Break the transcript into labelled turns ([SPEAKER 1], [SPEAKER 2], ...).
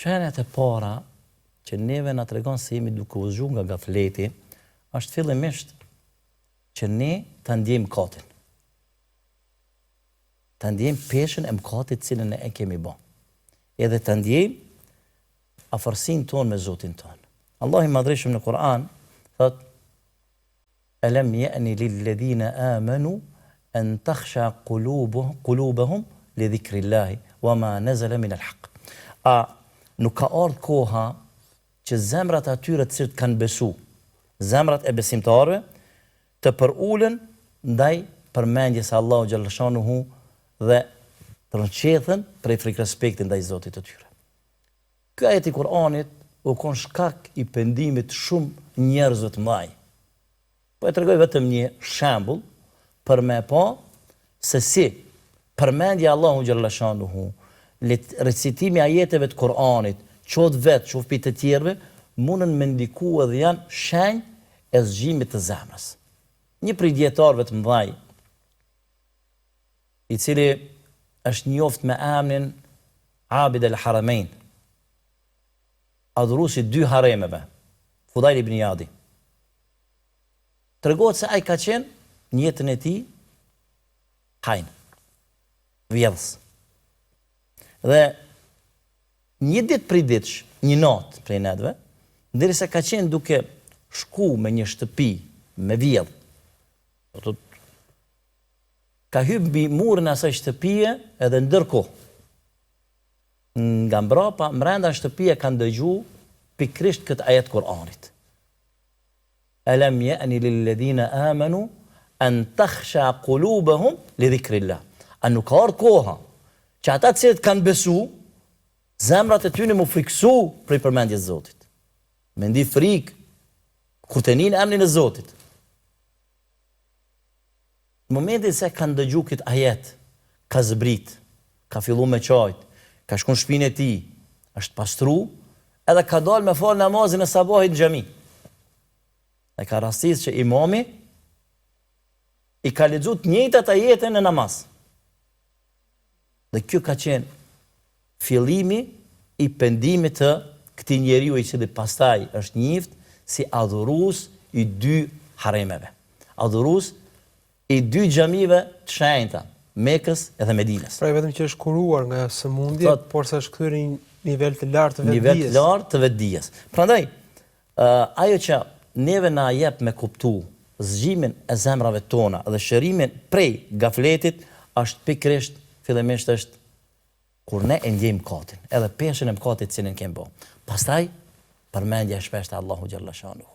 [SPEAKER 1] Shenjat e para që neve na tregon se jemi duke u zgjuar nga gafleti, është fillimisht që ne ta ndjejmë katin. Ta ndjejmë peshën e mëkatit cilën e kemi bë. Edhe ta ndjejmë afërsinë tonë me Zotin tonë. Allahu i madhreshëm në Kur'an thot: "Alam ya'ni lilladhina amanu an takhsha qulubuhum li dhikrillahi wama nazala min al-haq." Nuk ka ardhur koha që zemrat atyre të cilët kanë besu, zemrat e besimtarëve, të përulen ndaj përmendjes së Allahu xhalla shanuhu dhe të rënqethen prej frikë respekti ndaj Zotit të tyre. Ky ajet i Kur'anit u kon shkak i pendimit shumë njerëzve të mëdhenj. Po e tregoj vetëm një shembull për me pa se si përmendja Allahu xhalla shanuhu, recitimi ajeteve të Kur'anit, qoftë vetë, qoftë pi të tjerëve, mundën me ndikua dhe janë shenjë e zgjimit të zemrës. Një prej dietarëve të mëdhenj, i cili është njoft me emrin Abid al-Haramain, adhuruesi dy haremeve, Fudail ibn Iyadi. Tregohet se ai ka qenë në jetën e tij hajn, vjedhës. Dhe një ditë prej ditësh, një natë prej natëve, ndërsa ka qenë duke shku me një shtëpi me vjedh, ka hyrë mbi murin e asaj shtëpie edhe ndërkohë nga mbrapa brenda shtëpia kanë dëgjuar pikrisht këtë ajet Kur'anit. Alam ya'ni lilladhina amanu an takhsha qulubuhum li dhikrillah. A nuk ka ardhur koha që ata të cilët kanë besu, zemrat e tyre mu friksu prej përmendjes së Zotit. Me ndi frikë kur të nin emrin e Zotit. Në momentin se kanë dëgju këtë ajet, ka zbrit, ka fillu me qajt, ka shku në shpinë e tij, është pastru, edhe ka dalë me fal namazin e sabahit në xhami. Dhe ka rastis që imami i ka lexuar të njëjtat ajete në namaz. Dhe kjo ka qenë fillimi i pendimit të këtij njeriu i cili pastaj është njift si adhurues i dy haremeve. Adhurues i dy xhamive të shenjta, Mekës edhe Medinës.
[SPEAKER 2] Pra vetëm që është kuruar nga sëmundje, por sa është kthyer në nivel të lartë të vetdijes.
[SPEAKER 1] Nivel të lartë të vetdijes. Prandaj, ajo që neve na jep me kuptu zgjimin e zemrave tona dhe shërimin prej gafletit është pikërisht fillimisht është kur ne e ndjejmë katin, edhe peshën e mëkatit cilën kemi bërë. Pastaj përmendja e shpeshtë e Allahu xhalla shanuhu.